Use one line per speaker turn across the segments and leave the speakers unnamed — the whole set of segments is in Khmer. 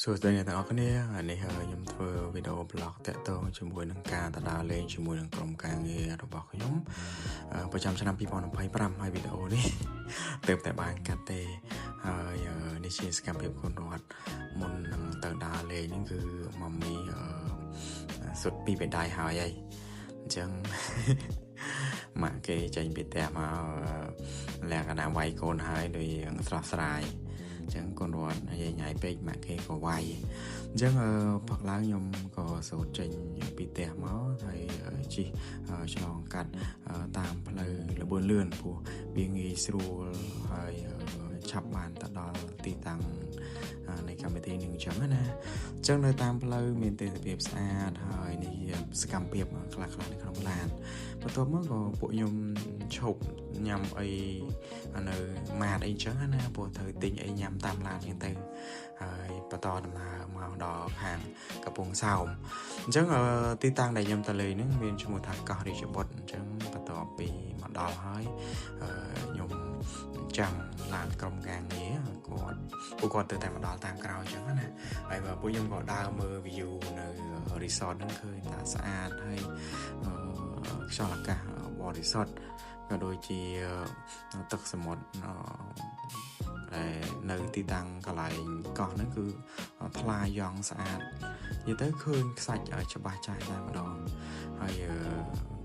សួស្តីអ្នកទាំងអស់គ្នានេះខ្ញុំធ្វើវីដេអូ blog តាក់ទងជាមួយនឹងការទៅដើរលេងជាមួយនឹងក្រុមការងាររបស់ខ្ញុំប្រចាំឆ្នាំ2025ហើយវីដេអូនេះទើបតែបានកាត់ទេហើយនេះជាសកម្មភាពគុណរដ្ឋមុននឹងទៅដើរលេងហ្នឹងគឺមកមីសុទ្ធពីបេដៃហើយអញ្ចឹងម៉ាក់គេចេញពីផ្ទះមកលក្ខណៈវាយកូនហើយដូចស្រស់ស្រាយចឹងកូនរត់ញ៉ៃពេកម៉ាក់គេក៏វាយអញ្ចឹងផឹកឡើងខ្ញុំក៏សូត្រចេញពីផ្ទះមកហើយជិះឆ្លងកាត់តាមផ្លូវលបឿនលឿនព្រោះវាងាយស្រួលហើយឆាប់បានទៅដល់ទីតាំងនៃកម្មវិធីនឹងអញ្ចឹងណាអញ្ចឹងនៅតាមផ្លូវមានទេសភាពស្អាតហើយនេះសកម្មភាពខ្លះៗនៅក្នុងឡានបន្ទាប់មកក៏ពួកខ្ញុំឈប់ញ៉ាំអីនៅម៉ាតអីចឹងណាព្រោះត្រូវទិញអីញ៉ាំតាមឡានចឹងទៅហើយបន្តដំណើរមកដល់ខាងកំពង់សោមអញ្ចឹងទីតាំងដែលខ្ញុំទៅលេងហ្នឹងមានឈ្មោះថាកោះរាជបុត្រអញ្ចឹងបន្ទាប់ពីមកដល់ហើយខ្ញុំចាំឡានក្រុមការងារពួកគាត់ទៅតែមកដល់តាមក្រោយអញ្ចឹងណាហើយពួកខ្ញុំក៏ដើរមើល view នៅ resort ហ្នឹងឃើញថាស្អាតហើយខ្យល់អាកាសបរិសុទ្ធក៏ដូចជាទឹកសមុទ្រនៅទីតាំងកន្លែងកោះហ្នឹងគឺថ្លាយ៉ងស្អាតនិយាយទៅឃើញខ្សាច់ច្បាស់ចាស់តែម្ដងហើយ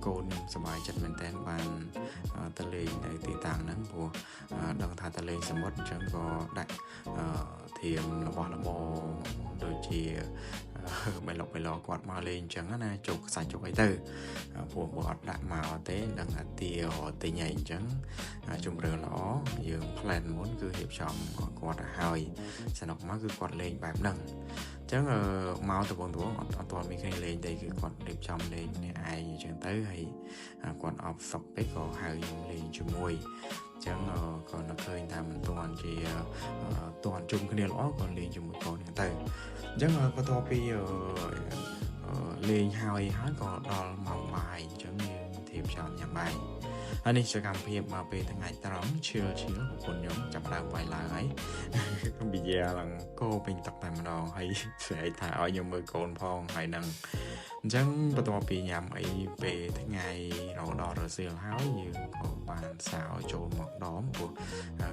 កូនខ្ញុំសប្បាយចិត្តមែនតើបានទៅលេងនៅទីតាំងហ្នឹងព្រោះដឹងថាទៅលេងសមុទ្រអញ្ចឹងក៏ដាក់ធៀមរបស់របរដូចជាបៃលុកគាត់មកលេងអញ្ចឹងណាជោគខ្សាច់ជោគអីទៅព្រោះបើអត់ដាក់មកទេដឹងថាទាទិញអីអញ្ចឹងជំរឿនល្អយើង plan មុនគឺរៀបចំគាត់ទៅហើយសនុកមកគឺគាត់លេងបែបហ្នឹងអញ្ចឹងមកទៅបងអត់ទាន់មានគ្នាលេងទេគឺគាត់រៀបចំលេងម្នាក់ឯងអញ្ចឹងទៅហើយគាត់អបសុកពេកក៏ហៅខ្ញុំលេងជាមួយអញ្ចឹងក៏នឹកឃើញថាមិនទាន់ជាទាន់ជុំគ្នាល្អក៏លេងជាមួយកូនហ្នឹងទៅអញ្ចឹងបន្ទាប់ពីលេងហើយក៏ដល់ម៉ោងបាយអញ្ចឹងយើងធៀបចោលញ៉ាំបាយហើយនេះសកម្មភាពមកពេលថ្ងៃត្រង់ឈឿលប្រពន្ធខ្ញុំចាប់ដើមវាយឡើងហើយបិយាឡើងកោពេញទឹកតែម្ដងហើយស្រែកថាឲ្យខ្ញុំមើលកូនផងហើយនឹងអញ្ចឹងបន្ទាប់ពីញ៉ាំអីពេលថ្ងៃរហូតដល់រសៀលហើយយើងក៏បានសើចូលមកដមព្រោះ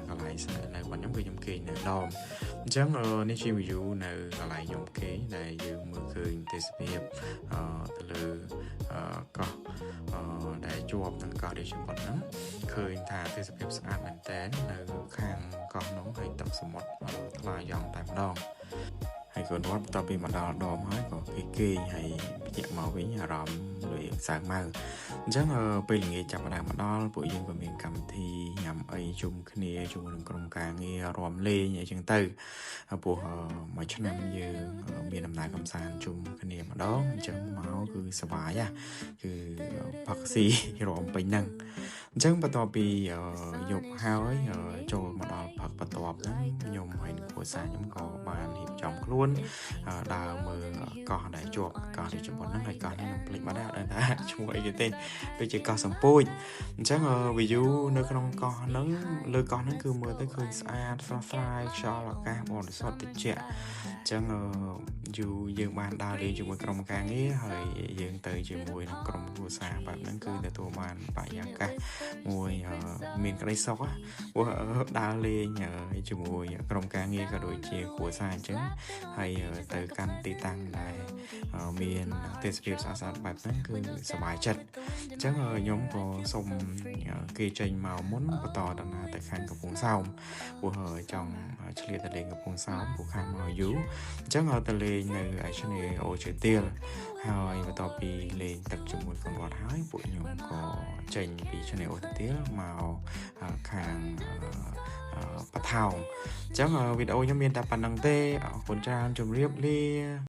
កន្លែងស្នាក់នៅរបស់ខ្ញុំគឺខ្ញុំគេងនៅដមអញ្ចឹងនេះជា view នៅកន្លែងខ្ញុំគេងដែលយើងមើលឃើញទេសភាពទៅលើកោះដែលជាប់នឹងកោះរាជបុត្រហ្នឹងឃើញថាទេសភាពស្អាតមែនតើនៅខាងកោះនោះហើយទឹកសមុទ្រថ្លាយ៉ងតែម្ដងហើយកូនវត្តបន្ទាប់ពីមកដល់ដមហើយក៏គេងហើយភ្ញាក់មកវិញអារម្មណ៍ដូចសៅម៉ៅអញ្ចឹងពេលល្ងាចចាប់ផ្ដើមមកដល់ពួកយើងក៏មានកម្មវិធីញ៉ាំអីជុំគ្នាជាមួយនឹងក្រុមការងាររាំលេងអីចឹងទៅព្រោះមួយឆ្នាំយើងមានដំណើរកម្សាន្តជុំគ្នាម្ដងអញ្ចឹងមកគឺសប្បាយគឺផឹកស៊ីរាំពេញហ្នឹងអញ្ចឹងបន្ទាប់ពីយប់ហើយចូលមកដល់ផឹកបន្ទាប់ហ្នឹងខ្ញុំហើយនឹងគ្រួសារខ្ញុំក៏បានរៀបចំខ្លួនដើរមើលកោះដែលជាប់កោះរាជបុត្រហ្នឹងហើយកោះហ្នឹងខ្ញុំភ្លេចបាត់ហើយអត់ដឹងថាឈ្មោះអីគេទេដូចជាកោះសំពូចអញ្ចឹងview នៅក្នុងកោះហ្នឹងលើកោះហ្នឹងគឺមើលទៅឃើញស្អាតស្រស់ស្រាយខ្យល់អាកាសបរិសុទ្ធត្រជាក់អញ្ចឹងយើងបានដើរលេងជាមួយក្រុមការងារហើយយើងទៅជាមួយនឹងក្រុមគ្រួសារបែបហ្នឹងគឺទទួលបានបរិយាកាសមួយមានក្តីសុខព្រោះដើរលេងជាមួយក្រុមការងារក៏ដូចជាគ្រួសារអញ្ចឹងហើយទៅកាន់ទីតាំងដែលមានទេសភាពស្អាតបែបហ្នឹងគឺសប្បាយចិត្តអញ្ចឹងខ្ញុំក៏សុំគេចេញមកមុនបន្តដំណើរទៅខាងកំពង់សោមព្រោះចង់ឆ្លៀតទៅលេងកំពង់សោមព្រោះខាងមកយូរអញ្ចឹងទៅលេងនៅឯឆ្នេរអូឈើទាលហើយបន្ទាប់ពីលេងទឹកជាមួយកូនវត្តហើយពួកខ្ញុំក៏ចេញពីឆ្នេរអូឈើទាលមកខាងបថោងអញ្ចឹងវីដេអូខ្ញុំមានតែប៉ុណ្្នឹងទេអរគុណច្រើនជម្រាបលា